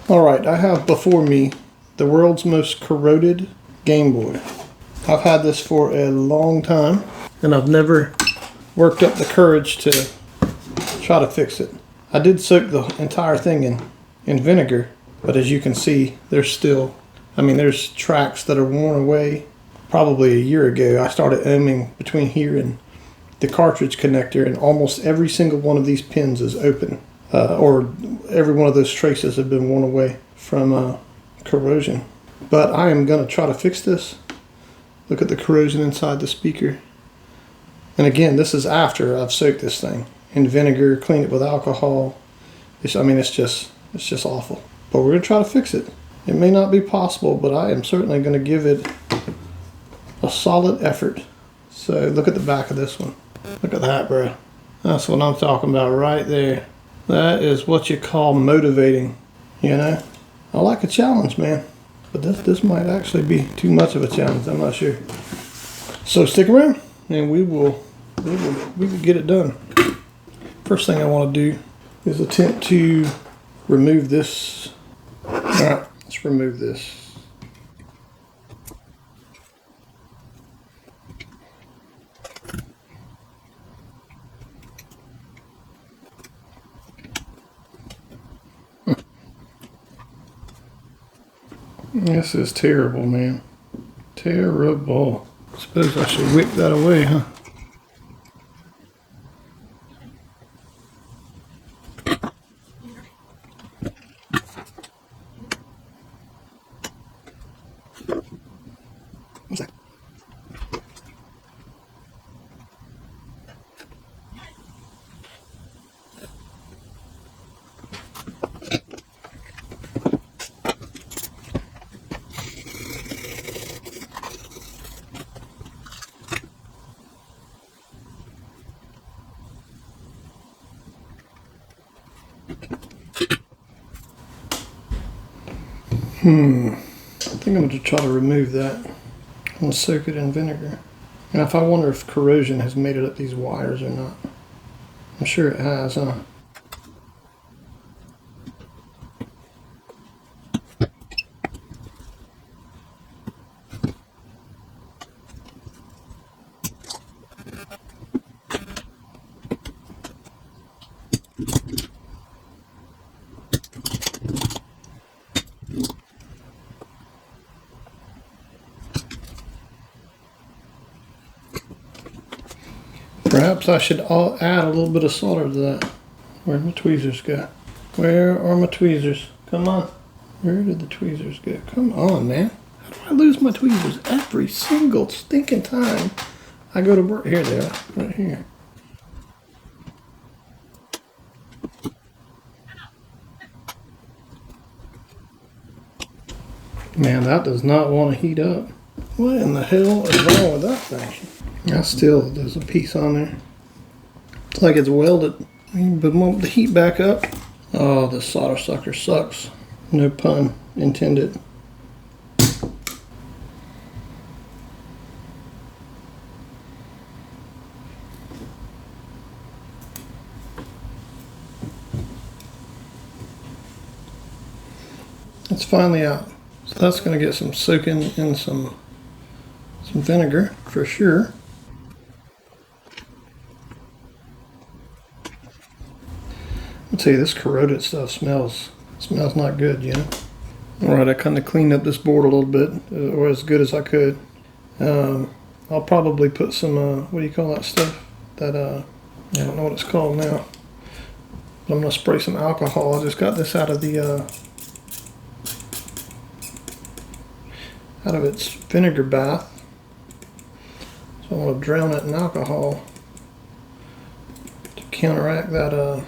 Alright, I have before me the world's most corroded Game Boy. I've had this for a long time, and I've never worked up the courage to try to fix it. I did soak the entire thing in vinegar, but as you can see, there's still, there's tracks that are worn away. Probably a year ago, I started ohming between here and the cartridge connector, and almost every single one of these pins is open. Or every one of those traces have been worn away from corrosion. But I am going to try to fix this. Look at the corrosion inside the speaker. And again, this is after I've soaked this thing in vinegar, cleaned it with alcohol. It's just awful. But we're going to try to fix it. It may not be possible, but I am certainly going to give it a solid effort. So look at the back of this one. Look at that, bro. That's what I'm talking about right there. That is what you call motivating, you know? I like a challenge, man. But this might actually be too much of a challenge, I'm not sure. So stick around and we can get it done. First thing I want to do is attempt to remove this. Alright, let's remove this. This is terrible, man. Terrible. I suppose I should whip that away, huh? What's that? I think I'm going to try to remove that. I'm going to soak it in vinegar. And I wonder if corrosion has made it up these wires or not. I'm sure it has, huh? Perhaps I should add a little bit of solder to that. Where'd my tweezers go? Where are my tweezers? Come on. Where did the tweezers go? Come on, man. How do I lose my tweezers every single stinking time I go to work? Here they are, right here. Man, that does not want to heat up. What in the hell is wrong with that thing? There's a piece on there. It's like it's welded. But bump the heat back up. Oh, this solder sucker sucks. No pun intended. It's finally out. So that's going to get some soaking in some vinegar for sure. I'll tell you, this corroded stuff smells not good, you know. Alright, I kind of cleaned up this board a little bit, or as good as I could. I'll probably put some, what do you call that stuff? That, I don't know what it's called now. But I'm going to spray some alcohol. I just got this out of its vinegar bath. So I want to drown it in alcohol to counteract that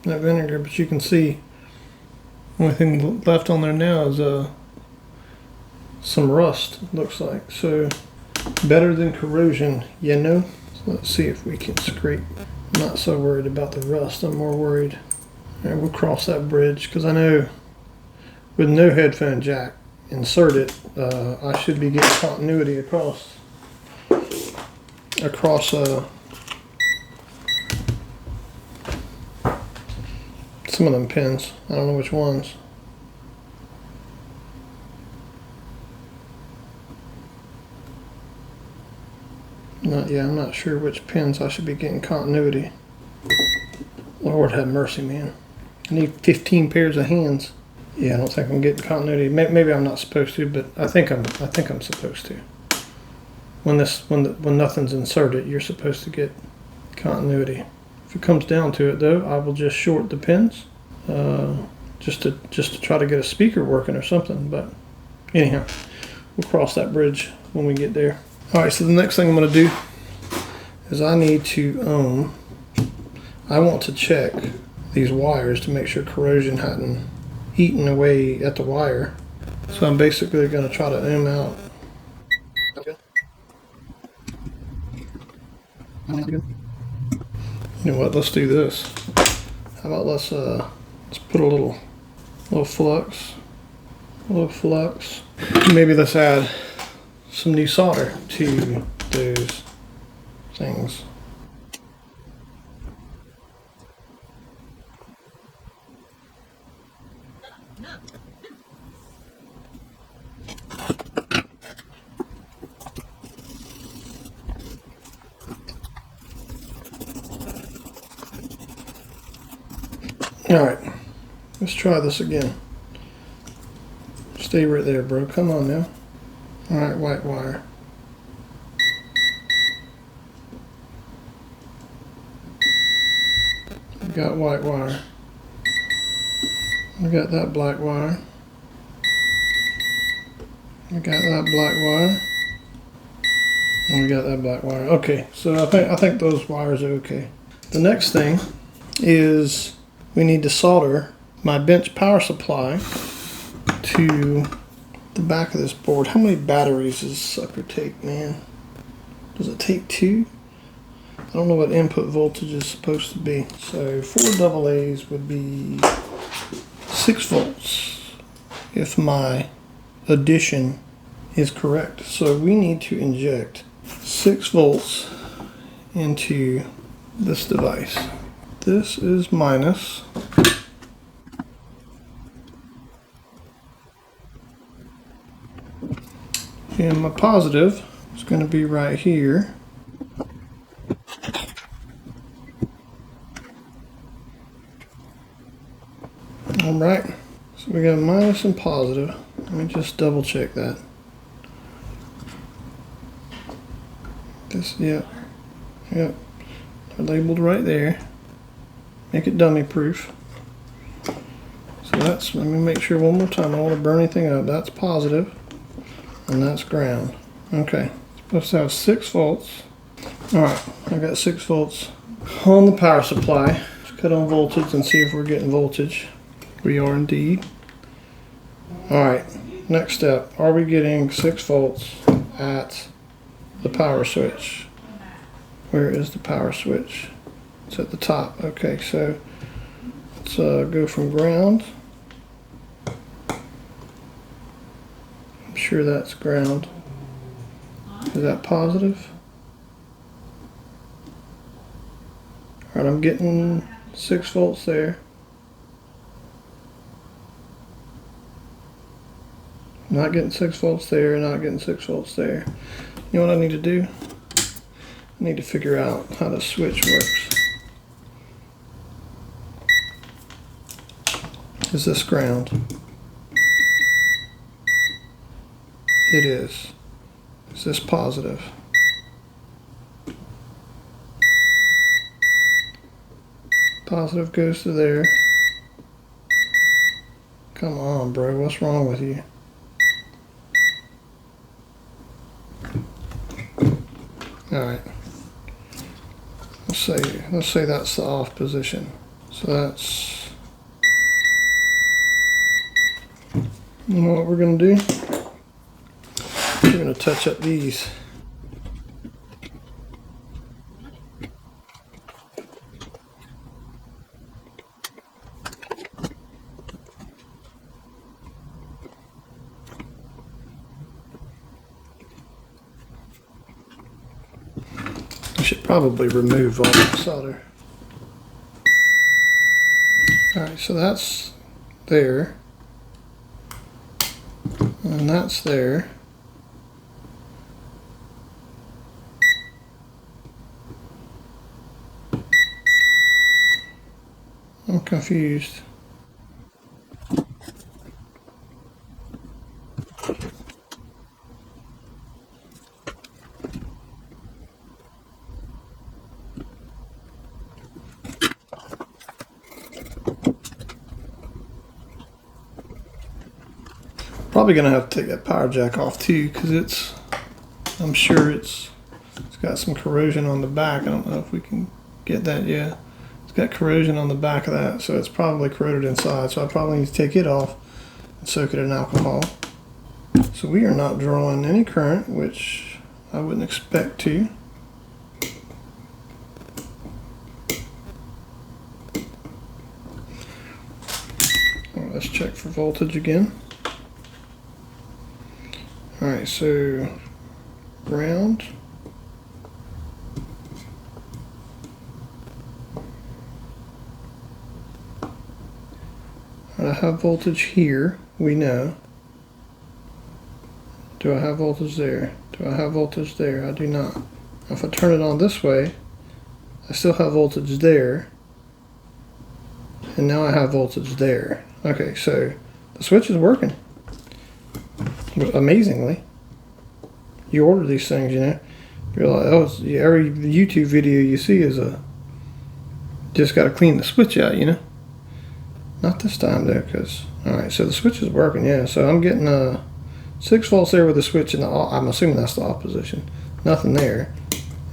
vinegar. But you can see the only thing left on there now is some rust, looks like. So better than corrosion, you know. So let's see if we can scrape. I'm not so worried about the rust. I'm more worried. All right, we'll cross that bridge because I know with no headphone jack inserted, I should be getting continuity across some of them pins. I don't know which ones. I'm not sure which pins I should be getting continuity. Lord have mercy, man. I need 15 pairs of hands. Yeah, I don't think I'm getting continuity. Maybe I'm not supposed to, but I think I'm supposed to. When nothing's inserted, you're supposed to get continuity. If it comes down to it, though, I will just short the pins, just to try to get a speaker working or something. But anyhow, we'll cross that bridge when we get there. All right. So the next thing I'm going to do is I need to I want to check these wires to make sure corrosion hadn't eaten away at the wire. So I'm basically going to try to ohm out. You know what? Let's do this. How about let's put a little flux, Maybe let's add some new solder to those things. Alright, let's try this again. Stay right there, bro. Come on now. Alright, white wire. We got white wire. We got that black wire. We got that black wire. And we got that black wire. Okay, so I think those wires are okay. The next thing is we need to solder my bench power supply to the back of this board. How many batteries does this sucker take, man? Does it take 2? I don't know what input voltage is supposed to be. So 4 AA's would be 6 volts if my addition is correct. So we need to inject 6 volts into this device. This is minus. And my positive is going to be right here. Alright, so we got minus and positive. Let me just double check that. This, yep. They're labeled right there. Make it dummy proof. So that's, let me make sure one more time. I don't want to burn anything up. That's positive, and that's ground. Okay, supposed to have 6 volts. Alright, I got 6 volts on the power supply. Let's cut on voltage and see if we're getting voltage. We are indeed. Alright, next step. Are we getting 6 volts at the power switch? Where is the power switch? It's at the top. Okay, so let's go from ground. I'm sure that's ground. Is that positive? Alright, I'm getting 6 volts there. Not getting 6 volts there, not getting 6 volts there. You know what I need to do? I need to figure out how the switch works. Is this ground? It is. Is this positive? Positive goes to there. Come on, bro. What's wrong with you? Alright. Let's say that's the off position. So that's, you know what we're going to do? We're going to touch up these. I should probably remove all the solder. Alright, so that's there. And that's there. I'm confused. Probably gonna have to take that power jack off too, because I'm sure it's got some corrosion on the back. I don't know if we can get that yet. It's got corrosion on the back of that, so it's probably corroded inside. So I probably need to take it off and soak it in alcohol. So we are not drawing any current, which I wouldn't expect to. Well, let's check for voltage again. Alright, so ground. I have voltage here, we know. Do I have voltage there? Do I have voltage there? I do not. If I turn it on this way, I still have voltage there. And now I have voltage there. Okay, so the switch is working. Amazingly. You order these things, you know. You're like, oh, every YouTube video you see is just got to clean the switch out, you know. Not this time though, because alright, so the switch is working, yeah. So I'm getting 6 volts there with the switch in the I'm assuming that's the off position. Nothing there.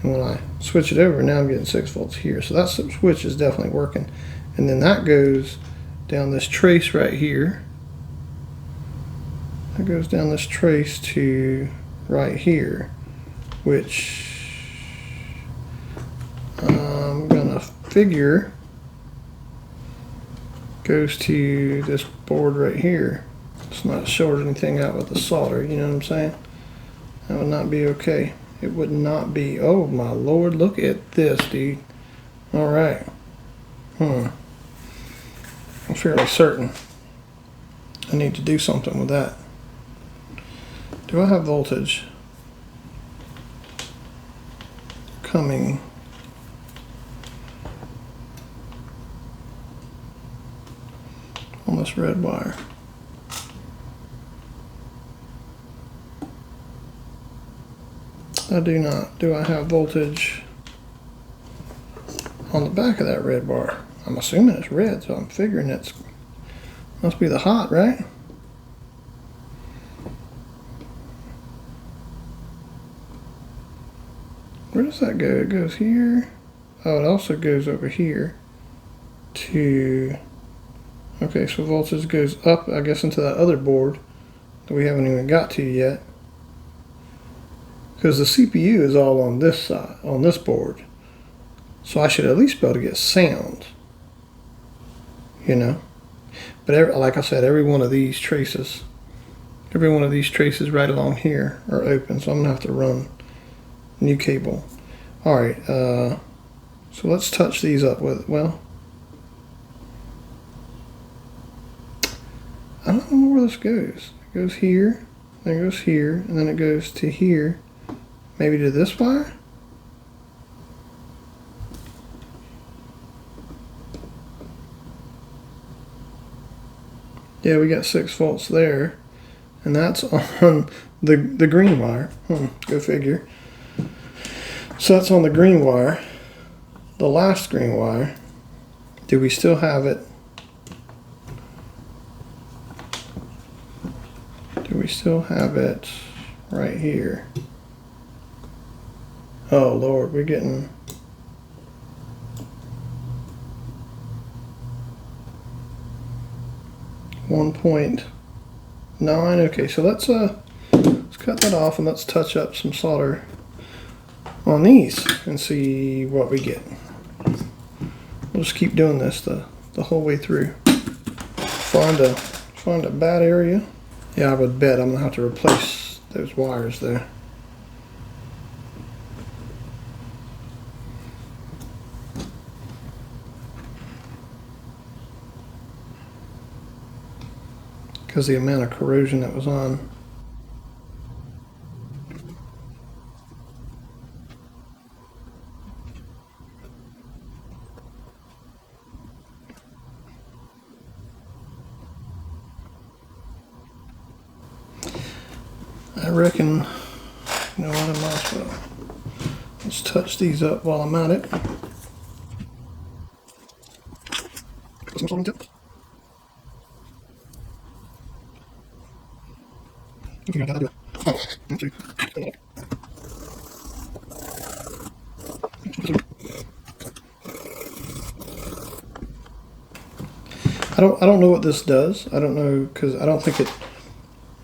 And when I switch it over, now I'm getting 6 volts here. So that switch is definitely working. And then that goes down this trace right here. That goes down this trace to right here, which I'm gonna figure goes to this board right here. It's not short anything out with the solder, you know what I'm saying? That would not be okay. It would not be. Oh my lord, look at this, dude. Alright. I'm fairly certain I need to do something with that. Do I have voltage coming on this red wire? I do not. Do I have voltage on the back of that red bar? I'm assuming it's red, so I'm figuring it's must be the hot, right? Where does that go? It goes here. Oh, it also goes over here to, okay, so voltage goes up, I guess, into that other board that we haven't even got to yet. Because the CPU is all on this side, on this board. So I should at least be able to get sound, you know. But like I said, every one of these traces right along here are open, so I'm gonna have to run new cable. Alright, so let's touch these up with, well, I don't know where this goes. It goes here, then it goes here, and then it goes to here, maybe to this wire? Yeah, we got 6 volts there, and that's on the green wire. Go figure. So that's on the green wire, the last green wire. Do we still have it? Do we still have it right here? Oh Lord, we're getting .9. Okay, so let's cut that off and let's touch up some solder on these and see what we get. We'll just keep doing this the whole way through. Find a bad area. Yeah, I would bet I'm gonna have to replace those wires there. Because the amount of corrosion that was on. reckon, you know what, I might as well. Let's touch these up while I'm at it. Put some salt on it. I figured out how to do it. Oh, let's see. I don't know what this does. I don't know, because I don't think it.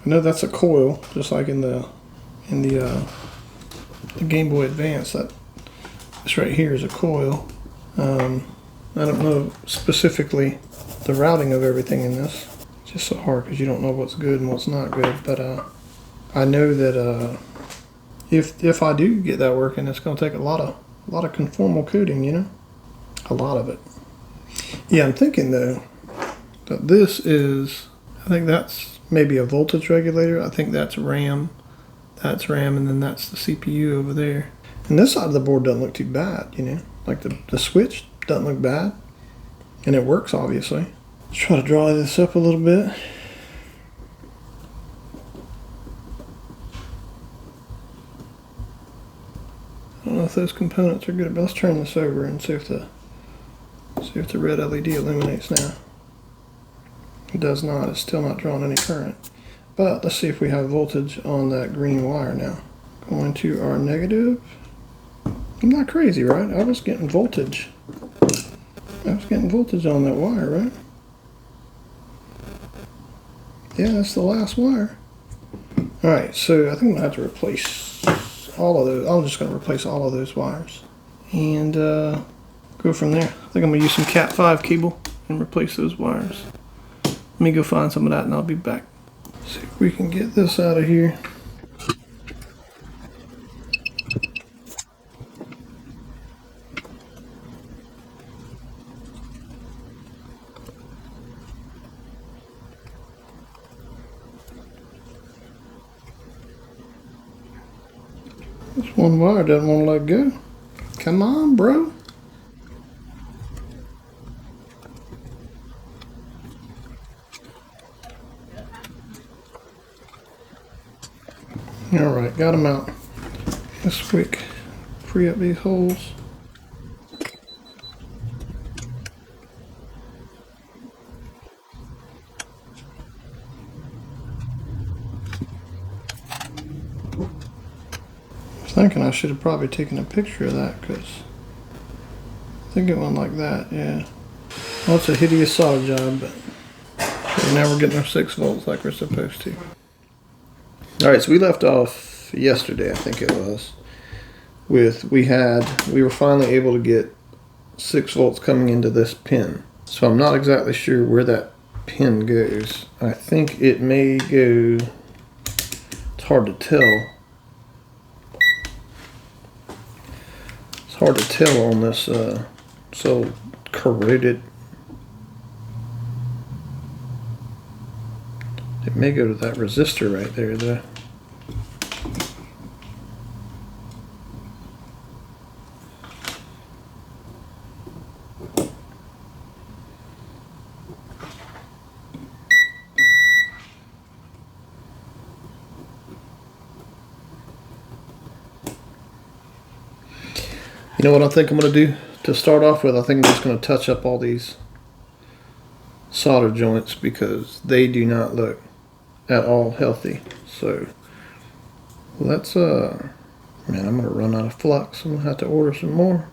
I know that's a coil, just like in the Game Boy Advance. That this right here is a coil. I don't know specifically the routing of everything in this. It's just so hard because you don't know what's good and what's not good. But I know that if I do get that working, it's going to take a lot of conformal coating. You know, a lot of it. Yeah, I'm thinking though that this is. I think that's maybe a voltage regulator. I think that's RAM. That's RAM, and then that's the CPU over there. And this side of the board doesn't look too bad, you know. Like the switch doesn't look bad. And it works, obviously. Let's try to draw this up a little bit. I don't know if those components are good, but let's turn this over and see if the red LED illuminates now. It does not. It's still not drawing any current. But let's see if we have voltage on that green wire now. Going to our negative. I'm not crazy, right? I was getting voltage. I was getting voltage on that wire, right? Yeah, that's the last wire. Alright, so I think I'm going to have to replace all of those. I'm just going to replace all of those wires. And go from there. I think I'm going to use some Cat 5 cable and replace those wires. Let me go find some of that and I'll be back. See if we can get this out of here. This one wire doesn't want to let go. Come on, bro. Alright, got them out. Let's quick free up these holes. I was thinking I should have probably taken a picture of that because I think it went like that, yeah. Well, it's a hideous solder job, but okay, now we're getting our 6 volts like we're supposed to. Alright, so we left off yesterday, I think it was, with we were finally able to get 6 volts coming into this pin. So I'm not exactly sure where that pin goes. I think it may go, it's hard to tell. It's hard to tell on this so corroded. It may go to that resistor right there though. You know what I think I'm going to do to start off with? I think I'm just going to touch up all these solder joints because they do not look at all healthy. So let's man, I'm going to run out of flux. I'm going to have to order some more.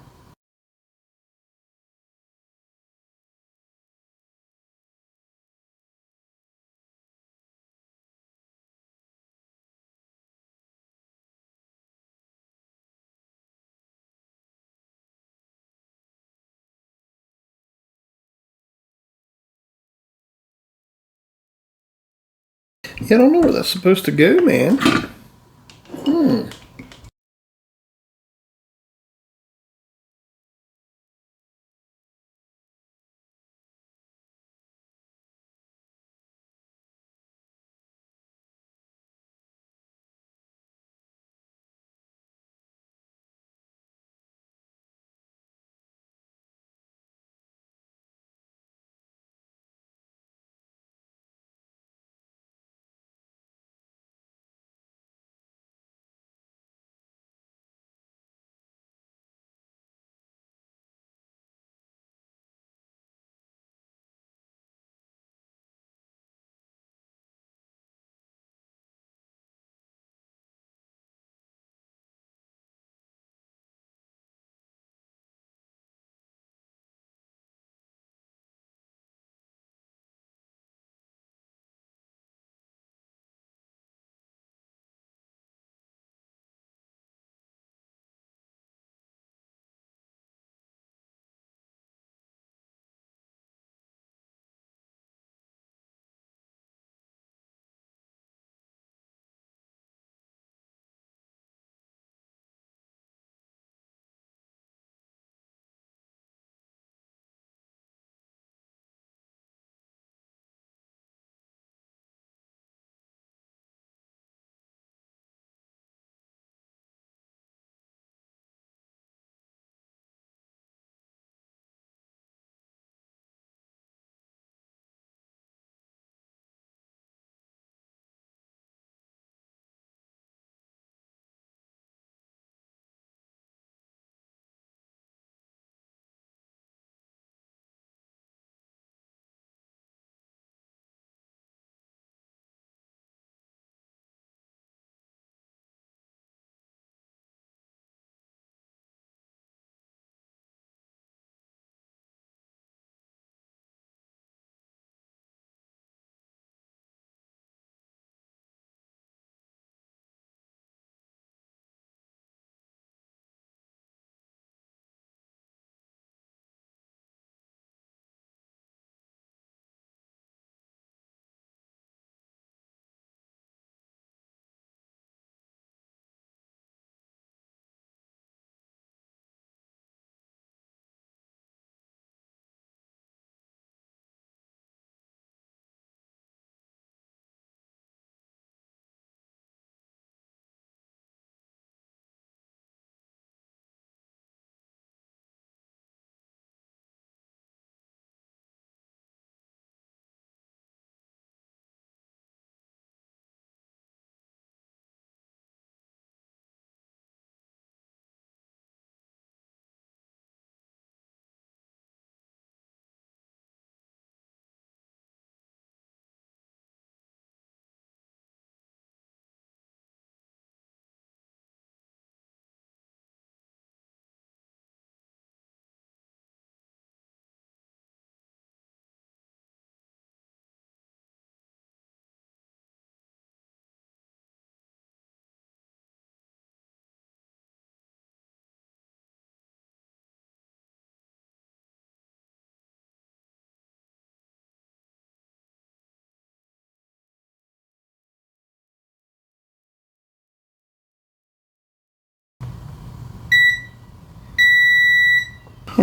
Yeah, I don't know where that's supposed to go, man.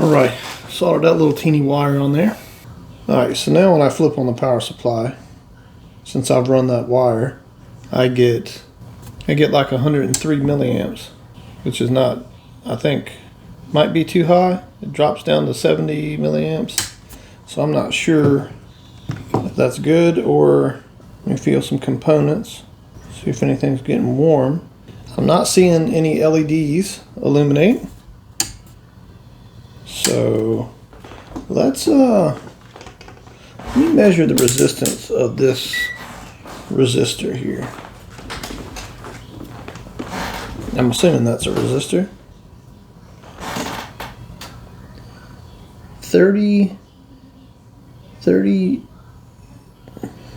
Alright, soldered that little teeny wire on there. Alright, so now when I flip on the power supply, since I've run that wire, I get like 103 milliamps, which is not, I think, might be too high. It drops down to 70 milliamps, so I'm not sure if that's good, or let me feel some components, see if anything's getting warm. I'm not seeing any LEDs illuminate, so let's let me measure the resistance of this resistor here. I'm assuming that's a resistor. 30,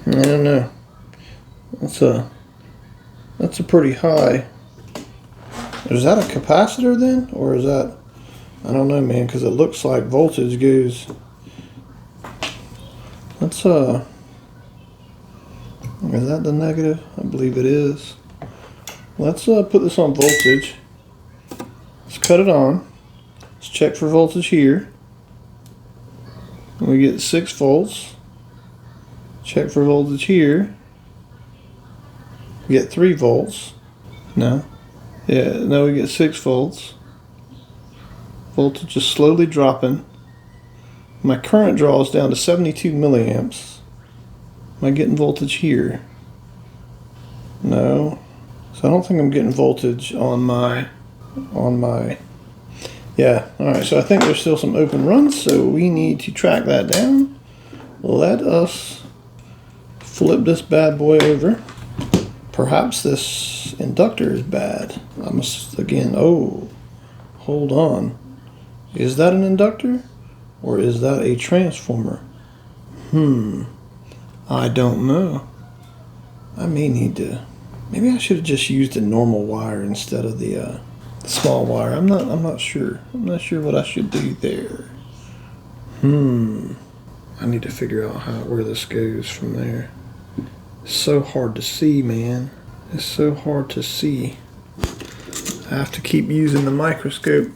I don't know. That's a pretty high. Is that a capacitor then? Or is that, I don't know, man, because it looks like voltage goes. Let's is that the negative? I believe it is. Let's put this on voltage. Let's cut it on. Let's check for voltage here. We get 6 volts. Check for voltage here. We get 3 volts. No. Yeah, no, we get 6 volts. Voltage is slowly dropping. My current draws down to 72 milliamps. Am I getting voltage here? No. So I don't think I'm getting voltage on my, yeah, alright, so I think there's still some open runs, so we need to track that down. Let us flip this bad boy over. Perhaps this inductor is bad. I must, again, oh, hold on. Is that an inductor? Or is that a transformer? I don't know. I may need to, maybe I should have just used a normal wire instead of the small wire. I'm not sure. I'm not sure what I should do there. I need to figure out where this goes from there. It's so hard to see, man. It's so hard to see. I have to keep using the microscope.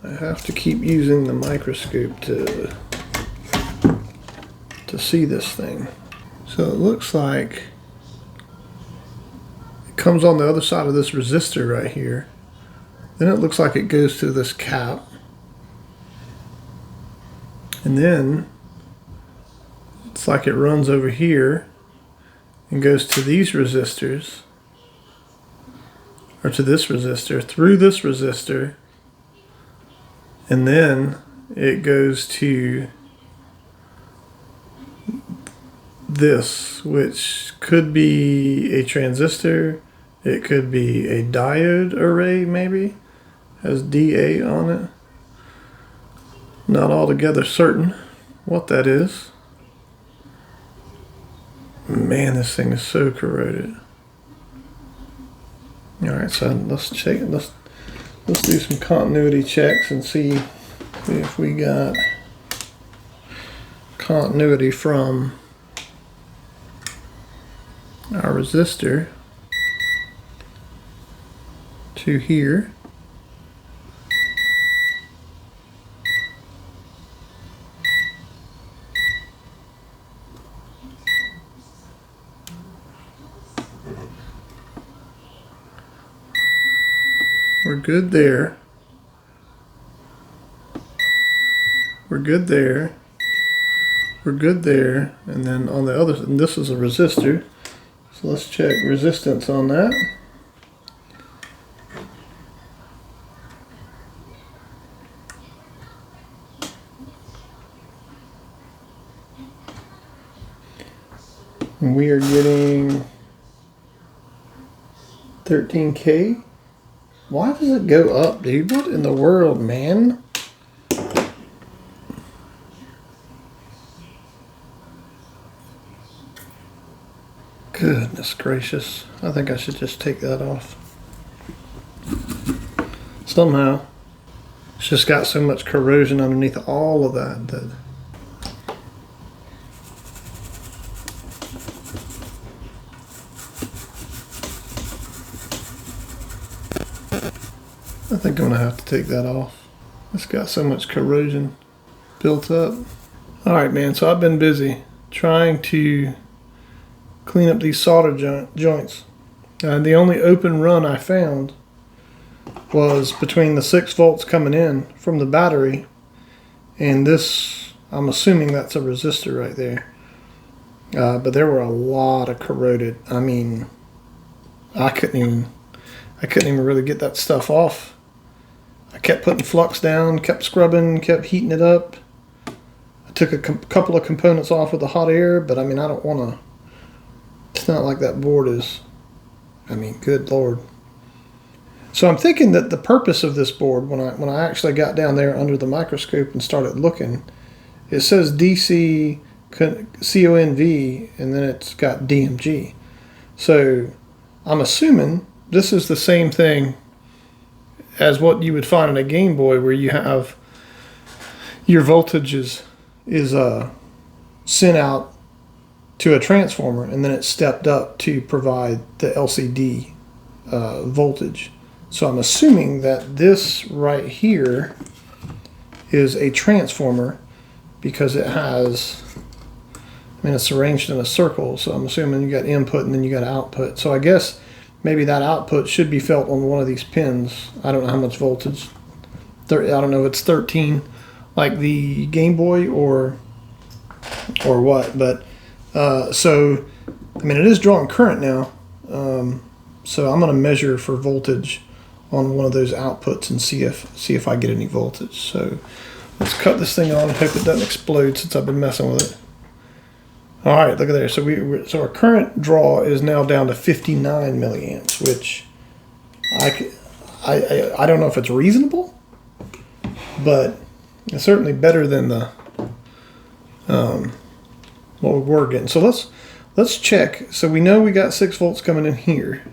I have to keep using the microscope to see this thing. So it looks like it comes on the other side of this resistor right here. Then it looks like it goes to this cap. And then it's like it runs over here and goes to these resistors, or to this resistor, through this resistor, and then it goes to this, which could be a transistor, it could be a diode array, maybe has DA on it. Not altogether certain what that is. Man, this thing is so corroded. Alright, so let's check it. Let's do some continuity checks and see if we got continuity from our resistor to here. We're good there. We're good there. We're good there. And then on the other, and this is a resistor. So let's check resistance on that. And we are getting 13K. Why does it go up, dude? What in the world, man? Goodness gracious. I think I should just take that off. Somehow, it's just got so much corrosion underneath all of that. I think I'm going to have to take that off. It's got so much corrosion built up. All right, man, so I've been busy trying to clean up these solder joints. The only open run I found was between the 6 volts coming in from the battery and this. I'm assuming that's a resistor right there. But there were a lot of corroded. I mean, I couldn't even really get that stuff off. I kept putting flux down, kept scrubbing, kept heating it up. I took a couple of components off with the hot air, but I mean, I don't want to. It's not like that board is. I mean, good Lord. So I'm thinking that the purpose of this board, when I actually got down there under the microscope and started looking, it says DC CONV and then it's got DMG. So I'm assuming this is the same thing as what you would find in a Game Boy, where you have your voltage is sent out to a transformer and then it's stepped up to provide the LCD voltage. So I'm assuming that this right here is a transformer because it has, I mean, it's arranged in a circle. So I'm assuming you got input and then you got output. So I guess maybe that output should be felt on one of these pins. I don't know how much voltage. I don't know if it's 13 like the Game Boy or what. But so, I mean, it is drawing current now. So I'm going to measure for voltage on one of those outputs and see if I get any voltage. So let's cut this thing on and hope it doesn't explode since I've been messing with it. All right, look at there. So so our current draw is now down to 59 milliamps, which I don't know if it's reasonable, but it's certainly better than the what we were getting. So let's check. So we know we got 6 volts coming in here.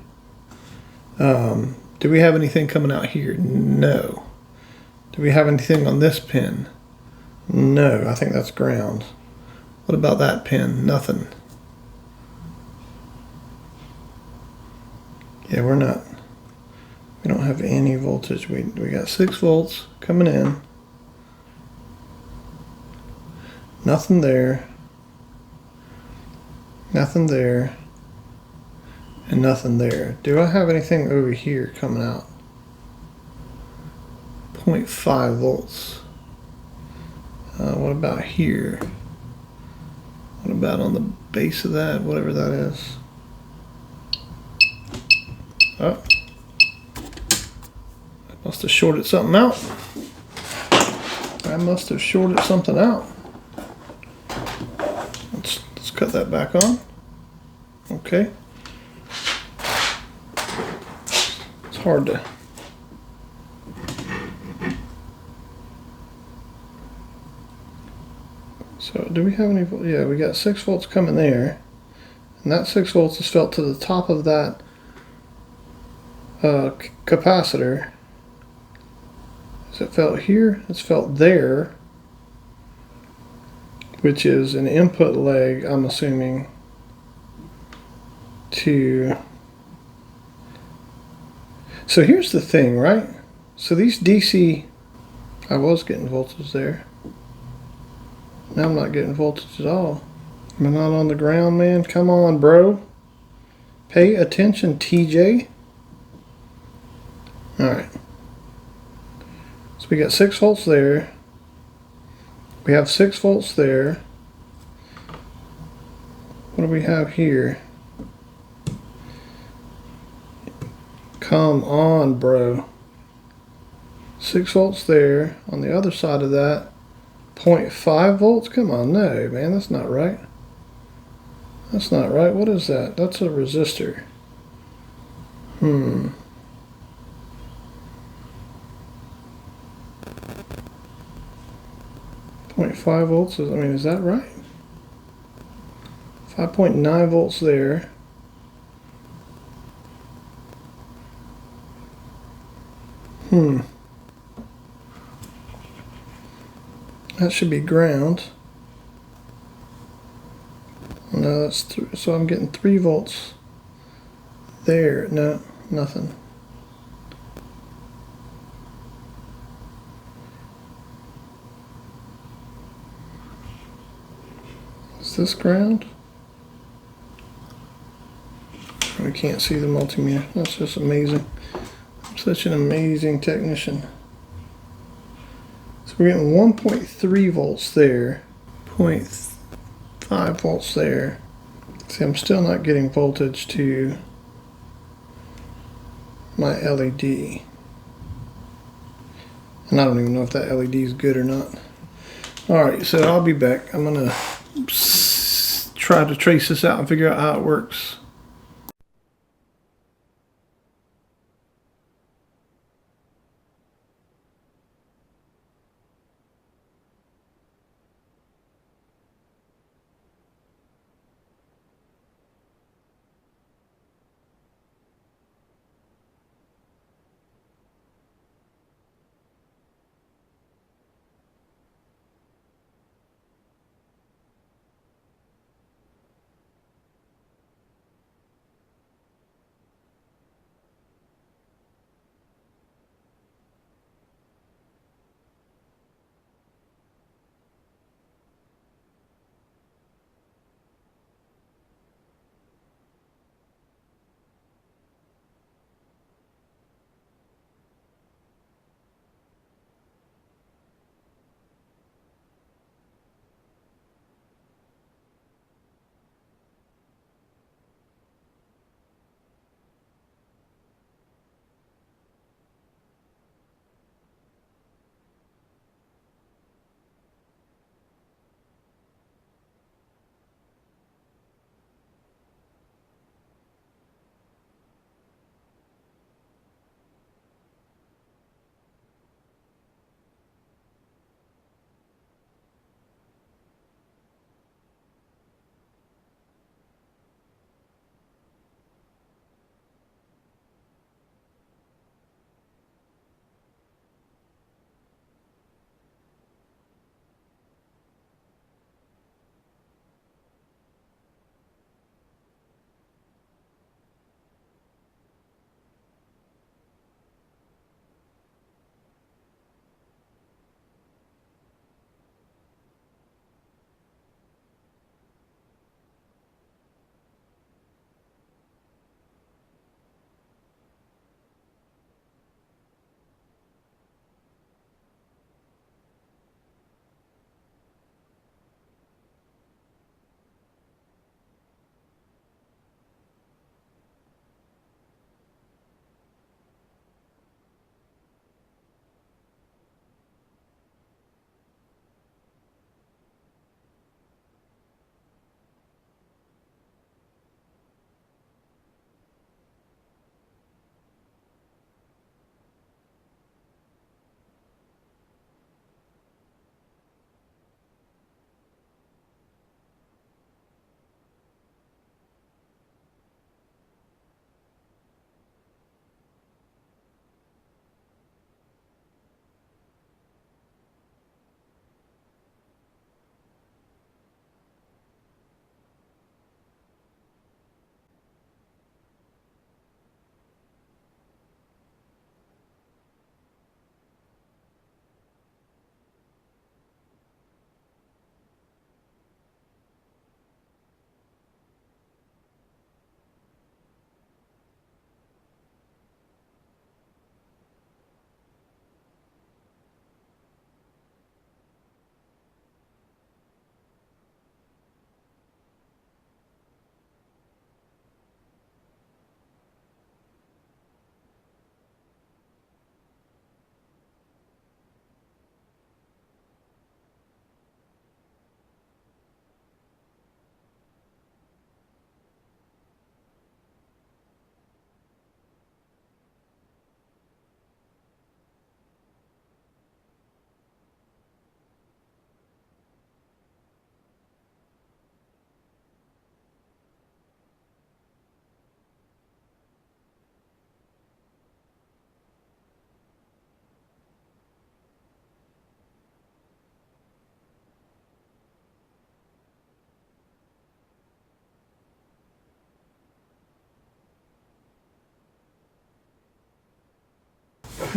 Do we have anything coming out here? No. Do we have anything on this pin? No, I think that's ground. What about that pin? Nothing. Yeah, we don't have any voltage. We got 6 volts coming in. Nothing there. Nothing there. And nothing there. Do I have anything over here coming out? 0.5 volts. What about here? What about on the base of that, whatever that is? Oh. I must have shorted something out. I must have shorted something out. Let's cut that back on. Okay. It's hard to... So do we have any? Yeah, we got 6 volts coming there, and that 6 volts is felt to the top of that capacitor. Is it felt here? It's felt there, which is an input leg, I'm assuming, to... So here's the thing, right? So these DC, I was getting voltage there. Now I'm not getting voltage at all. Am I not on the ground, man? Come on, bro. Pay attention, TJ. Alright. So we got 6 volts there. We have 6 volts there. What do we have here? Come on, bro. 6 volts there. On the other side of that, 0.5 volts? Come on, no, man, that's not right. That's not right. What is that? That's a resistor. 0.5 volts, is that right? 5.9 volts there. That should be ground. No, that's so I'm getting 3 volts there. No, nothing. Is this ground? We can't see the multimeter. That's just amazing. I'm such an amazing technician. So we're getting 1.3 volts there, 0.5 volts there. See, I'm still not getting voltage to my LED. And I don't even know if that LED is good or not. Alright, so I'll be back. I'm going to try to trace this out and figure out how it works.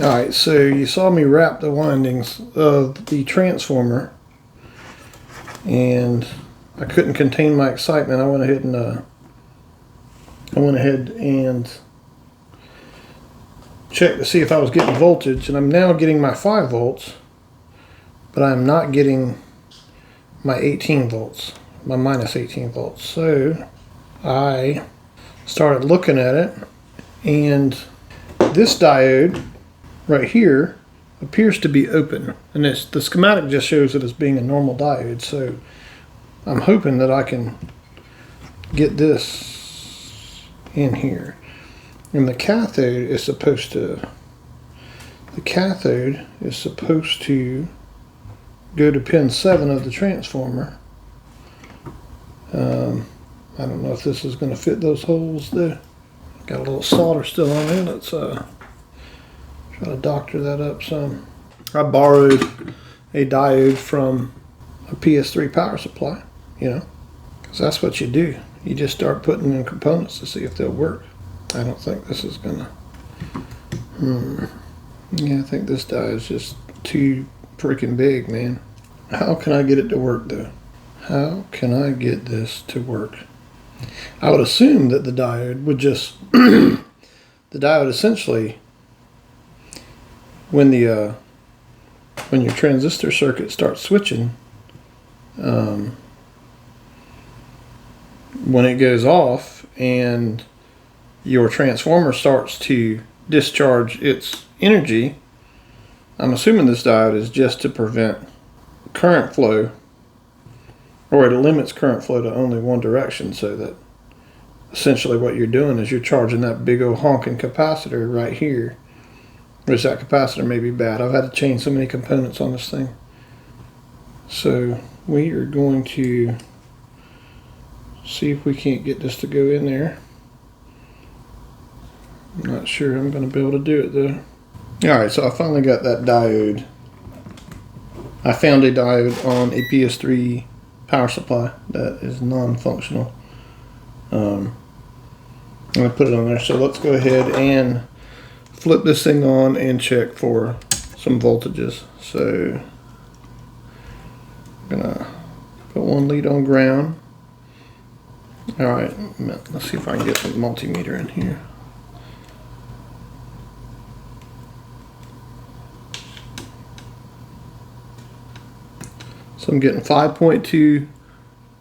Alright, so you saw me wrap the windings of the transformer, and I couldn't contain my excitement. I went ahead and checked to see if I was getting voltage, and I'm now getting my 5 volts, but I'm not getting my 18 volts, my minus 18 volts. So I started looking at it, and this diode right here appears to be open, and the schematic just shows it as being a normal diode. So I'm hoping that I can get this in here. And the cathode is supposed to go to pin 7 of the transformer. I don't know if this is going to fit those holes there. Got a little solder still on there. Let's try to doctor that up some. I borrowed a diode from a PS3 power supply, you know, because that's what you do. You just start putting in components to see if they'll work. I don't think this is gonna. Yeah, I think this die is just too freaking big, man. How can I get it to work, though? How can I get this to work? I would assume that the diode would just... the diode essentially, when your transistor circuit starts switching, when it goes off and your transformer starts to discharge its energy, I'm assuming this diode is just to prevent current flow, or it limits current flow to only one direction, so that essentially what you're doing is you're charging that big old honking capacitor right here, which that capacitor may be bad. I've had to change so many components on this thing. So we are going to see if we can't get this to go in there. I'm not sure I'm going to be able to do it though. Alright, so I finally got that diode. I found a diode on a PS3 power supply that is non-functional. I'm going to put it on there. So let's go ahead and flip this thing on and check for some voltages. So I'm going to put one lead on ground. Alright, let's see if I can get the multimeter in here. So I'm getting 5.2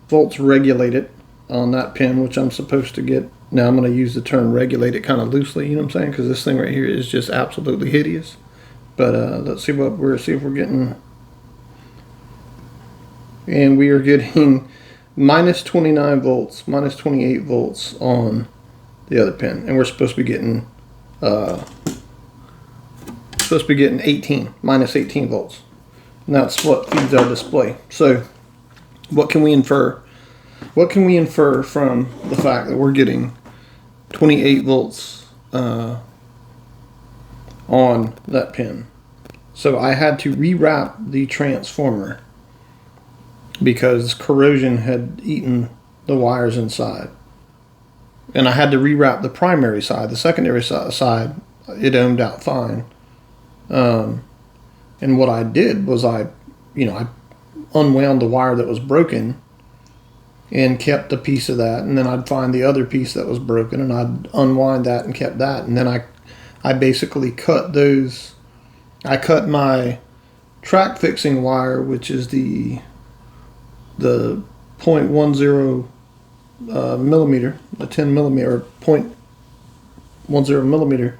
volts regulated on that pin, which I'm supposed to get. Now I'm going to use the term regulated kind of loosely, you know what I'm saying? Because this thing right here is just absolutely hideous. But let's see what see if we're getting. And we are getting minus 29 volts, minus 28 volts on the other pin, and we're supposed to be getting 18, minus 18 volts. And that's what feeds our display. So what can we infer? What can we infer from the fact that we're getting 28 volts on that pin? So I had to rewrap the transformer because corrosion had eaten the wires inside. And I had to rewrap the primary side. The secondary side, it ohmed out fine. And what I did was I unwound the wire that was broken and kept a piece of that, and then I'd find the other piece that was broken and I'd unwind that and kept that, and then I basically cut those. I cut my track fixing wire, which is the 0.10 millimeter, the 10 millimeter, or 0.10 millimeter.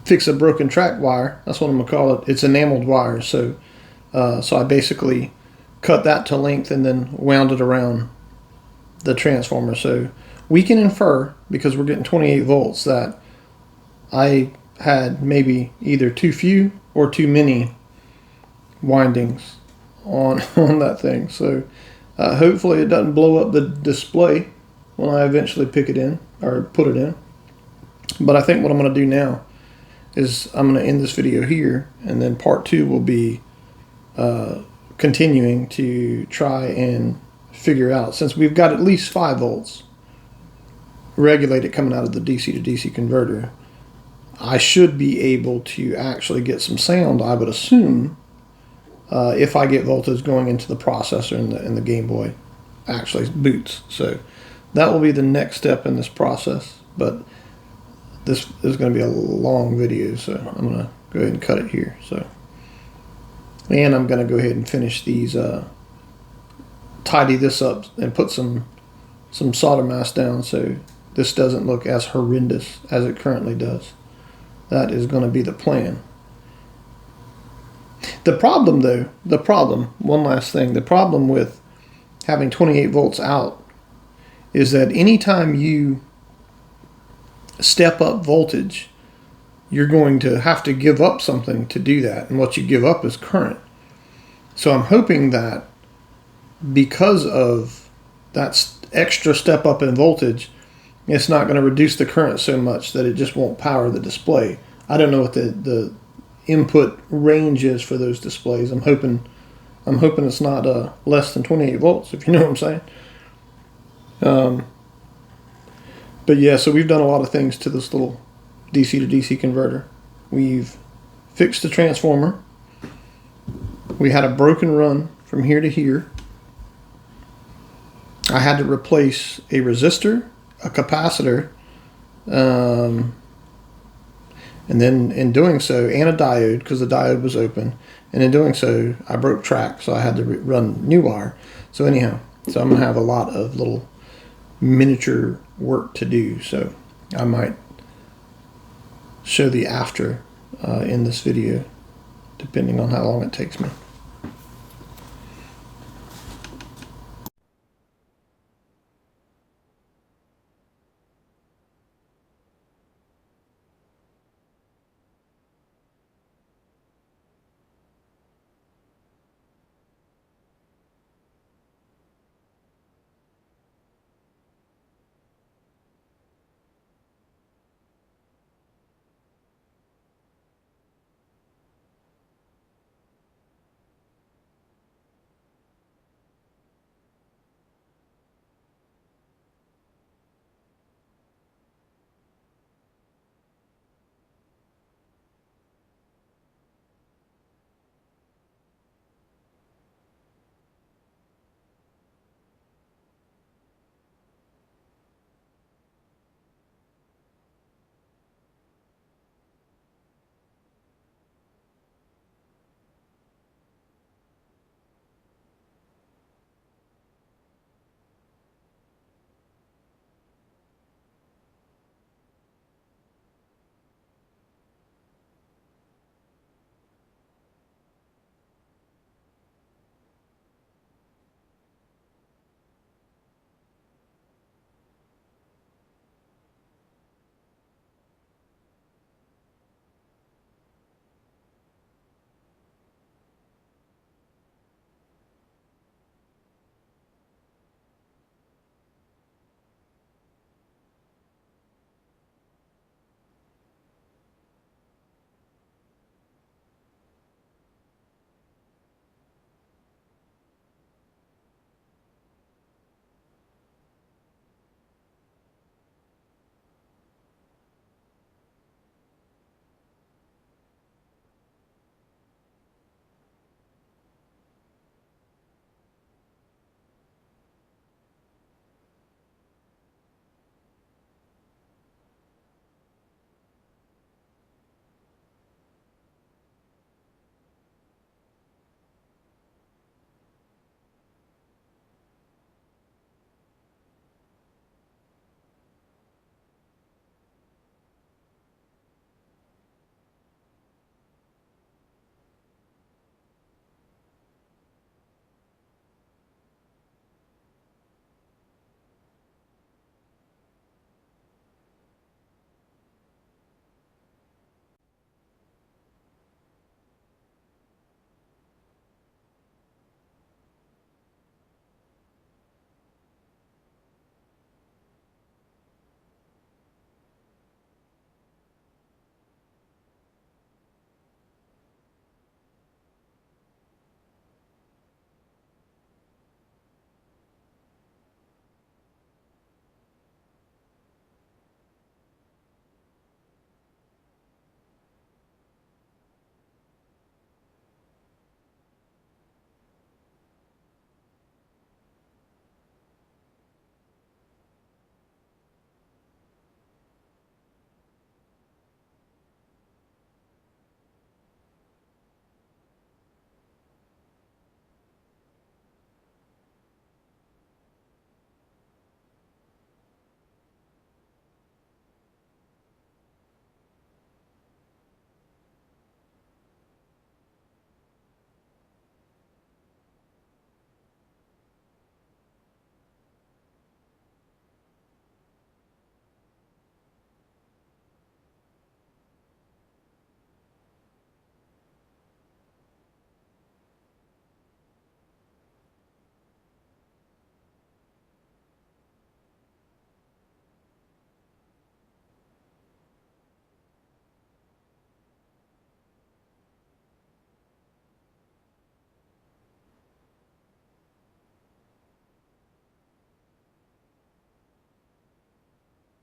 Fix a broken track wire. That's what I'm gonna call it. It's enameled wire. So I basically cut that to length and then wound it around the transformer. So we can infer, because we're getting 28 volts, that I had maybe either too few or too many windings on that thing. So hopefully it doesn't blow up the display when I eventually pick it in or put it in. But I think what I'm going to do now is I'm going to end this video here, and then part 2 will be continuing to try and figure out, since we've got at least 5 volts regulated coming out of the DC to DC converter, I should be able to actually get some sound, I would assume, if I get voltage going into the processor and the Game Boy actually boots. So that will be the next step in this process. But this is going to be a long video, so I'm going to go ahead and cut it here. So, and I'm going to go ahead and finish these, tidy this up and put some solder mask down so this doesn't look as horrendous as it currently does. That is going to be the plan. The problem though, one last thing, the problem with having 28 volts out is that anytime you step up voltage, you're going to have to give up something to do that, and what you give up is current. So I'm hoping that because of that extra step up in voltage, it's not going to reduce the current so much that it just won't power the display. I don't know what the input range is for those displays. I'm hoping it's not less than 28 volts, if you know what I'm saying. But yeah, so we've done a lot of things to this little DC to DC converter. We've fixed the transformer. We had a broken run from here to here. I had to replace a resistor, a capacitor, and then in doing so, and a diode, because the diode was open. And in doing so, I broke track, so I had to run new wire. So anyhow, so I'm going to have a lot of little miniature work to do. So I might show the after in this video, depending on how long it takes me.